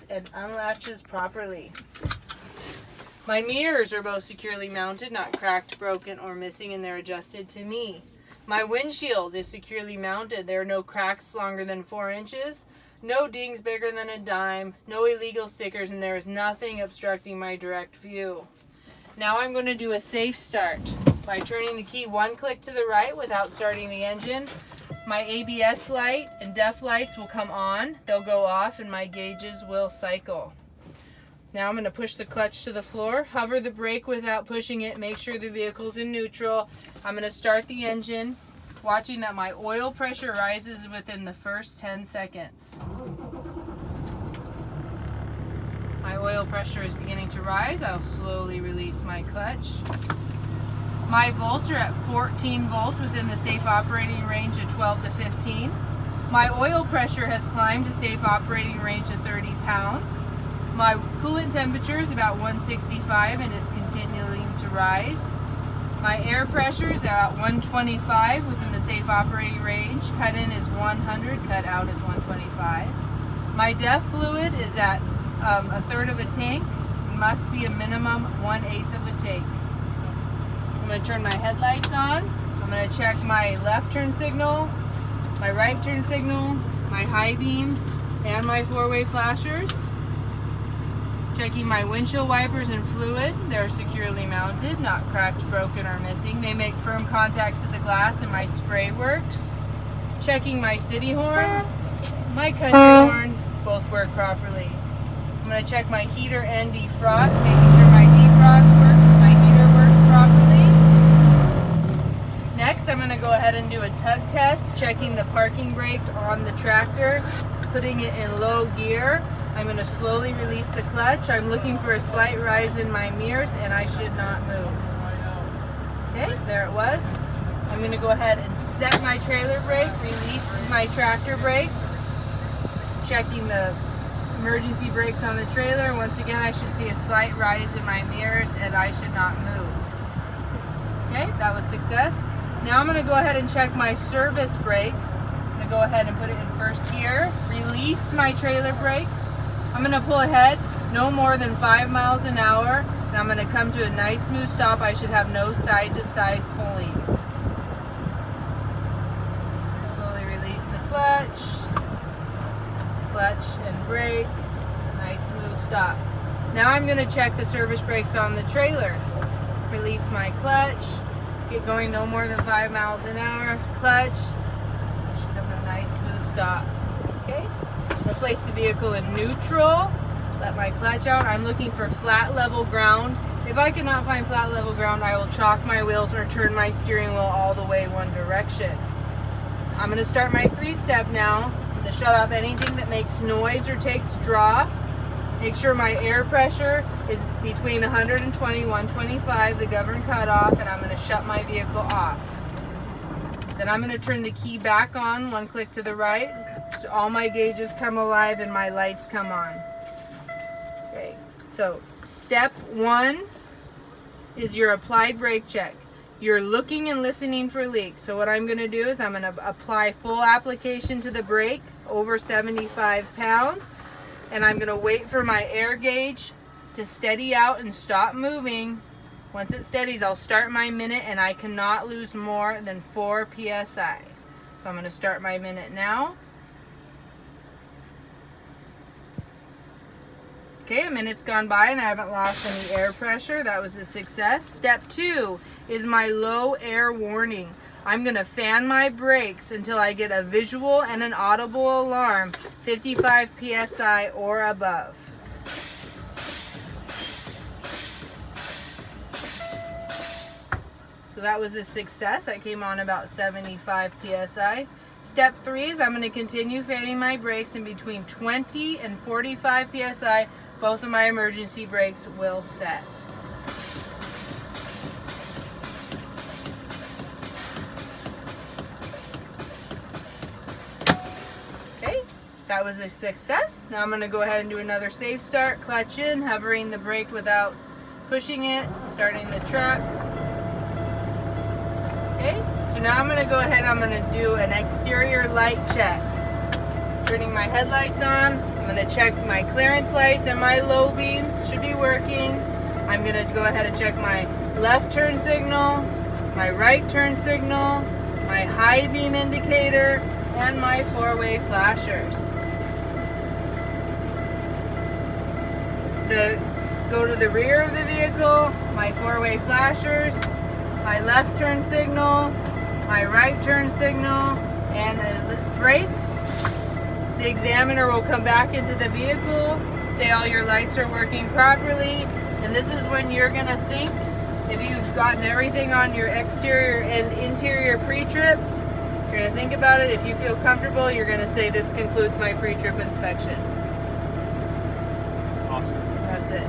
and unlatches properly. My mirrors are both securely mounted, not cracked, broken, or missing, and they're adjusted to me. My windshield is securely mounted. There are no cracks longer than 4 inches, no dings bigger than a dime, no illegal stickers, and there is nothing obstructing my direct view. Now I'm going to do a safe start by turning the key 1 click to the right without starting the engine. My ABS light and DEF lights will come on, they'll go off, and my gauges will cycle. Now I'm going to push the clutch to the floor, hover the brake without pushing it, make sure the vehicle's in neutral. I'm going to start the engine, watching that my oil pressure rises within the first 10 seconds. My oil pressure is beginning to rise. I'll slowly release my clutch. My volts are at 14 volts within the safe operating range of 12 to 15. My oil pressure has climbed to safe operating range of 30 pounds. My coolant temperature is about 165 and it's continuing to rise. My air pressure is at 125 within the safe operating range. Cut in is 100, cut out is 125. My DEF fluid is at a third of a tank. Must be a minimum 1/8 of a tank. I'm going to turn my headlights on. I'm going to check my left turn signal, my right turn signal, my high beams, and my 4-way flashers. Checking my windshield wipers and fluid. They're securely mounted, not cracked, broken, or missing. They make firm contact to the glass and my spray works. Checking my city horn, my country horn, both work properly. I'm going to check my heater and defrost, making sure my defrost works, my heater works properly. Next, I'm going to go ahead and do a tug test, checking the parking brake on the tractor, putting it in low gear. I'm going to slowly release the clutch. I'm looking for a slight rise in my mirrors and I should not move. Okay, there it was. I'm going to go ahead and set my trailer brake, release my tractor brake, checking the emergency brakes on the trailer. Once again, I should see a slight rise in my mirrors and I should not move. Okay, that was success. Now I'm going to go ahead and check my service brakes. I'm going to go ahead and put it in first gear, release my trailer brake. I'm going to pull ahead no more than 5 miles an hour, and I'm going to come to a nice smooth stop. I should have no side-to-side pulling. Slowly release the clutch and brake, nice smooth stop. Now I'm going to check the service brakes on the trailer. Release my clutch, get going no more than 5 miles an hour, clutch, should have a nice smooth stop. Okay. I'm going to place the vehicle in neutral, let my clutch out. I'm looking for flat level ground. If I cannot find flat level ground, I will chalk my wheels or turn my steering wheel all the way one direction. I'm going to start my 3-step now. I'm going to shut off anything that makes noise or takes draw. Make sure my air pressure is between 120 and 125, the governor cutoff, and I'm going to shut my vehicle off. Then I'm going to turn the key back on, 1 click to the right, so all my gauges come alive and my lights come on. Okay, so step 1 is your applied brake check. You're looking and listening for leaks. So what I'm going to do is I'm going to apply full application to the brake, over 75 pounds, and I'm going to wait for my air gauge to steady out and stop moving. Once it steadies, I'll start my minute and I cannot lose more than 4 psi. So I'm going to start my minute now. Okay, a minute's gone by and I haven't lost any air pressure. That was a success. Step 2 is my low air warning. I'm going to fan my brakes until I get a visual and an audible alarm, 55 psi or above. So that was a success. That came on about 75 psi. Step 3 is I'm going to continue fanning my brakes in between 20 and 45 psi. Both of my emergency brakes will set. Okay, that was a success. Now I'm going to go ahead and do another safe start. Clutch in, hovering the brake without pushing it, starting the truck. Okay, so now I'm going to go ahead and I'm going to do an exterior light check. Turning my headlights on, I'm going to check my clearance lights and my low beams should be working. I'm going to go ahead and check my left turn signal, my right turn signal, my high beam indicator, and my four-way flashers. Go to the rear of the vehicle, my four-way flashers, my left turn signal, my right turn signal, and the brakes. The examiner will come back into the vehicle, say all your lights are working properly, and this is when you're going to think, if you've gotten everything on your exterior and interior pre-trip, you're going to think about it. If you feel comfortable, you're going to say, this concludes my pre-trip inspection. Awesome. That's it.